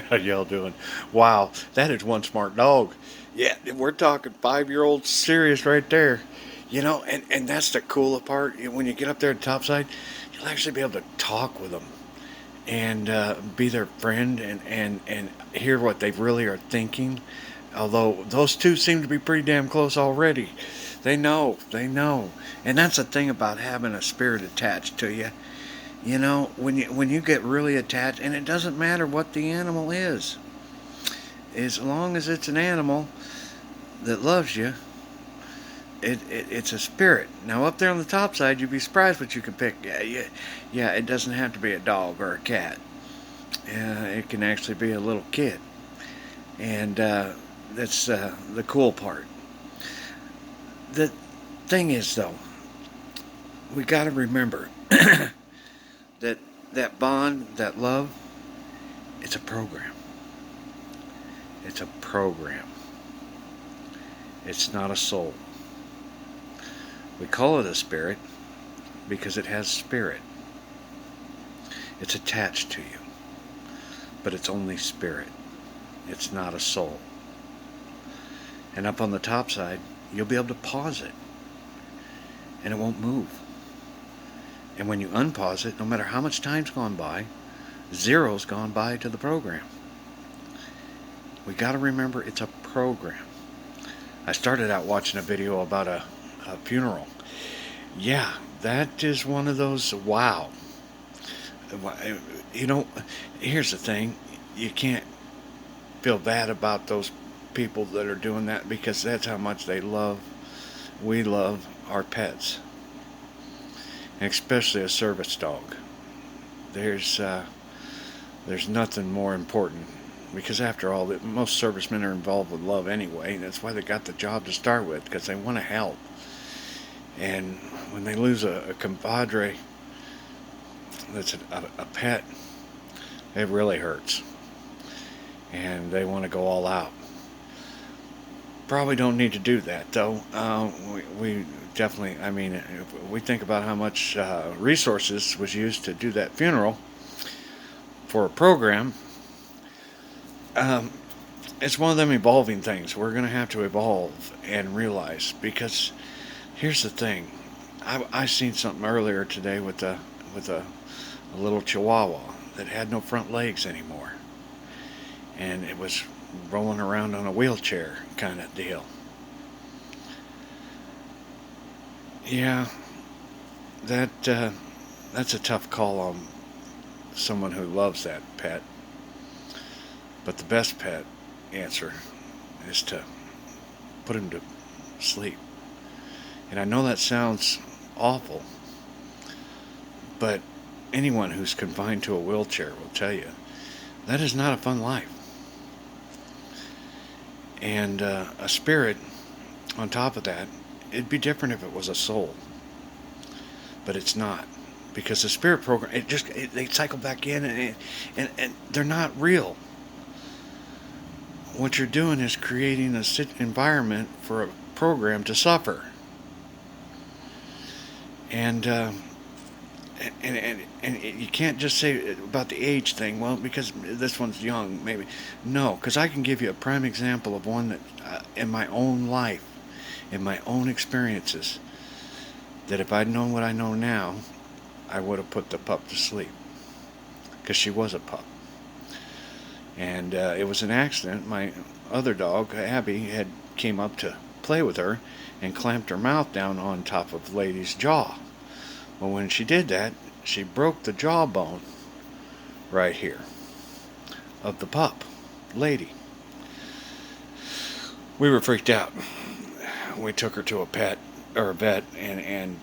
How y'all doing? Wow, that is one smart dog. Yeah, we're talking 5-year-old serious right there. And that's the cooler part. When you get up there at the top side, you'll actually be able to talk with them and be their friend and hear what they really are thinking. Although those two seem to be pretty damn close already. They know. And that's the thing about having a spirit attached to you. When you get really attached, and it doesn't matter what the animal is, as long as it's an animal that loves you, it's a spirit. Now up there on the top side, you'd be surprised what you can pick. Yeah. It doesn't have to be a dog or a cat. It can actually be a little kid, and that's the cool part. The thing is, though, we got to remember that that bond, that love, it's a program. It's a program. It's not a soul. We call it a spirit because it has spirit. It's attached to you, but it's only spirit. It's not a soul. And up on the top side, you'll be able to pause it, and it won't move. And when you unpause it, no matter how much time's gone by, zero's gone by to the program. We got to remember it's a program. I started out watching a video about a funeral. Yeah, that is one of those wow. You know, here's the thing. You can't feel bad about those people that are doing that because that's how much we love our pets. And especially a service dog. There's nothing more important because after all, most servicemen are involved with love anyway. That's why they got the job to start with because they want to help. And when they lose a compadre that's a pet, it really hurts. And they want to go all out. Probably don't need to do that though. We definitely, I mean, if we think about how much resources was used to do that funeral for a program, um, it's one of them evolving things. We're going to have to evolve and realize because here's the thing. I seen something earlier today with a little Chihuahua that had no front legs anymore, and it was rolling around on a wheelchair kind of deal. Yeah, that's a tough call on someone who loves that pet. But the best pet answer is to put him to sleep. And I know that sounds awful, but anyone who's confined to a wheelchair will tell you that is not a fun life. And a spirit, on top of that, it'd be different if it was a soul, but it's not because the spirit program they cycle back in and they're not real. What you're doing is creating a environment for a program to suffer, and and you can't just say about the age thing. Well, because this one's young, maybe. No, because I can give you a prime example of one that in my own life, in my own experiences, that if I'd known what I know now, I would have put the pup to sleep because she was a pup, and it was an accident. My other dog, Abby, had came up to play with her and clamped her mouth down on top of Lady's jaw. Well, when she did that, she broke the jawbone right here of the pup, Lady. We were freaked out. We took her to a vet, and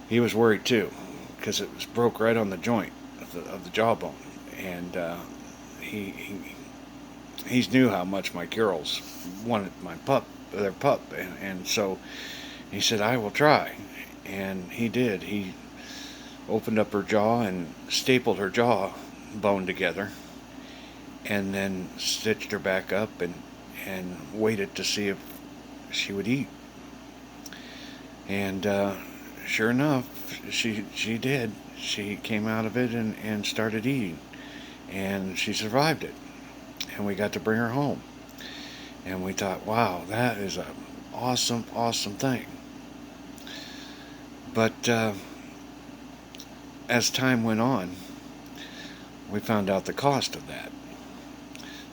he was worried too because it was broke right on the joint of the jawbone, and he he knew how much my girls wanted their pup, and so he said, "I will try," and he did. He opened up her jaw and stapled her jaw bone together, and then stitched her back up and waited to see if she would eat. And sure enough, she did. She came out of it and started eating. and she survived it. And we got to bring her home. And we thought, wow, that is an awesome, awesome thing. But as time went on, we found out the cost of that.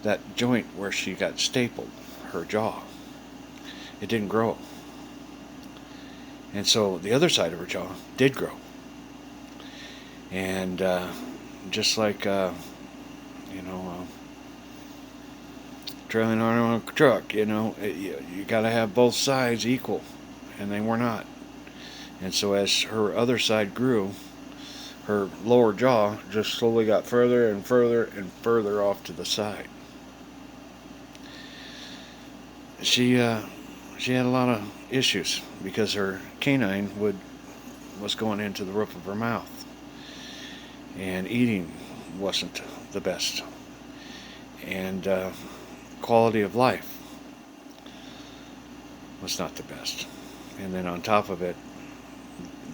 That joint where she got stapled, her jaw, it didn't grow. And so the other side of her jaw did grow. And just like, trailing on a truck, you got to have both sides equal, and they were not. And so as her other side grew, her lower jaw just slowly got further and further and further off to the side. She had a lot of issues because her canine was going into the roof of her mouth, and eating wasn't the best, and quality of life was not the best. And then on top of it,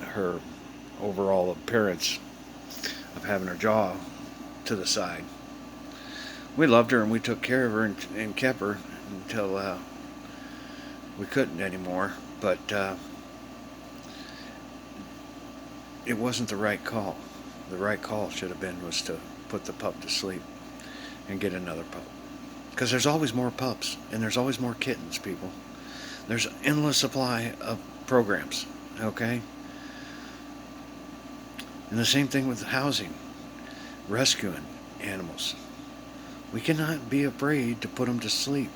her overall appearance of having her jaw to the side. We loved her and we took care of her and kept her until we couldn't anymore. But it wasn't the right call. The right call should have been was to put the pup to sleep and get another pup. Because there's always more pups and there's always more kittens, people. There's an endless supply of programs, okay? And the same thing with housing, rescuing animals. We cannot be afraid to put them to sleep.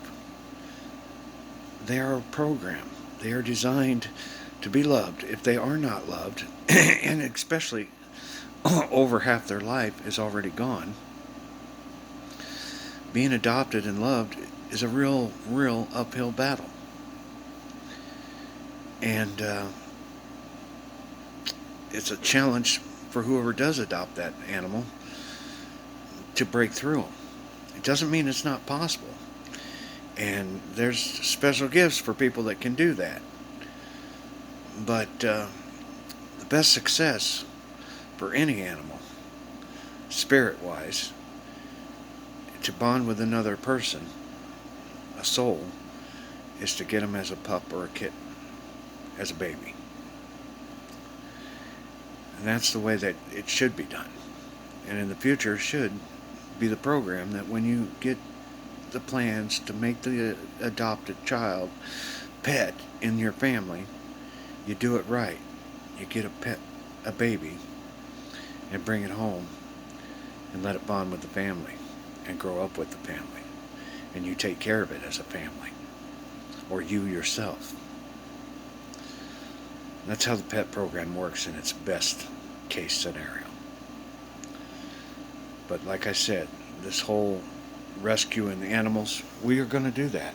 They are a program. They are designed to be loved. If they are not loved, and especially over half their life is already gone, being adopted and loved is a real uphill battle. And it's a challenge for whoever does adopt that animal to break through them. It doesn't mean it's not possible. And there's special gifts for people that can do that. But the best success for any animal, spirit-wise, to bond with another person, a soul, is to get them as a pup or a kitten, as a baby. And that's the way that it should be done. And in the future should be the program that when you get the plans to make the adopted child pet in your family, you do it right. You get a baby, and bring it home and let it bond with the family and grow up with the family. And you take care of it as a family, or you yourself. That's how the pet program works in its best case scenario. But like I said, this whole rescuing the animals, we are going to do that.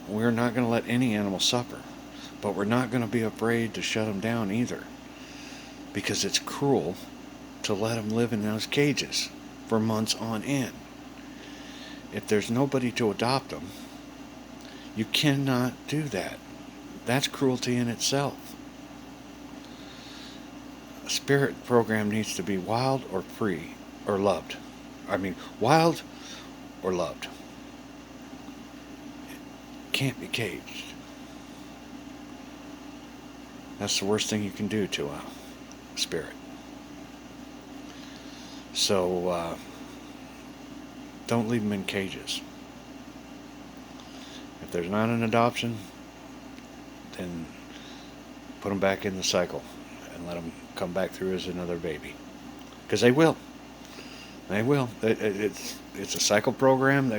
We're not going to let any animal suffer. But we're not going to be afraid to shut them down either. Because it's cruel to let them live in those cages for months on end. If there's nobody to adopt them, you cannot do that. That's cruelty in itself. A spirit program needs to be wild or free or loved. Wild or loved. It can't be caged. That's the worst thing you can do to a spirit. So don't leave them in cages. If there's not an adoption, then put them back in the cycle and let them come back through as another baby. Because they will. They will. It's a cycle program,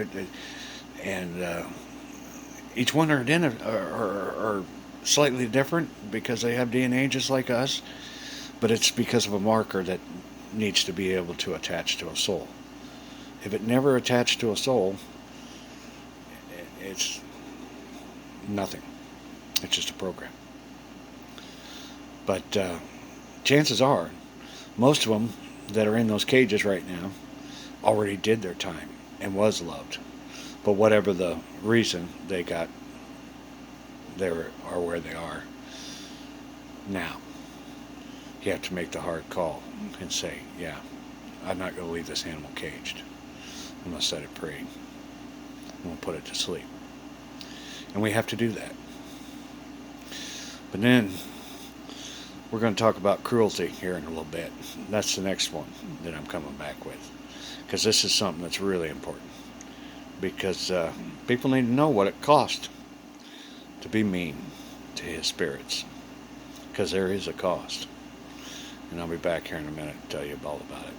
and each one are slightly different because they have DNA just like us, but it's because of a marker that needs to be able to attach to a soul. If it never attached to a soul, it's nothing. It's just a program. But chances are, most of them that are in those cages right now already did their time and was loved. But whatever the reason, they got there are where they are now. You have to make the hard call and say, yeah, I'm not going to leave this animal caged. I'm going to set it free. I'm going to put it to sleep. And we have to do that. But then we're going to talk about cruelty here in a little bit. That's the next one that I'm coming back with. Because this is something that's really important. Because people need to know what it costs to be mean to his spirits. Because there is a cost. And I'll be back here in a minute to tell you all about it.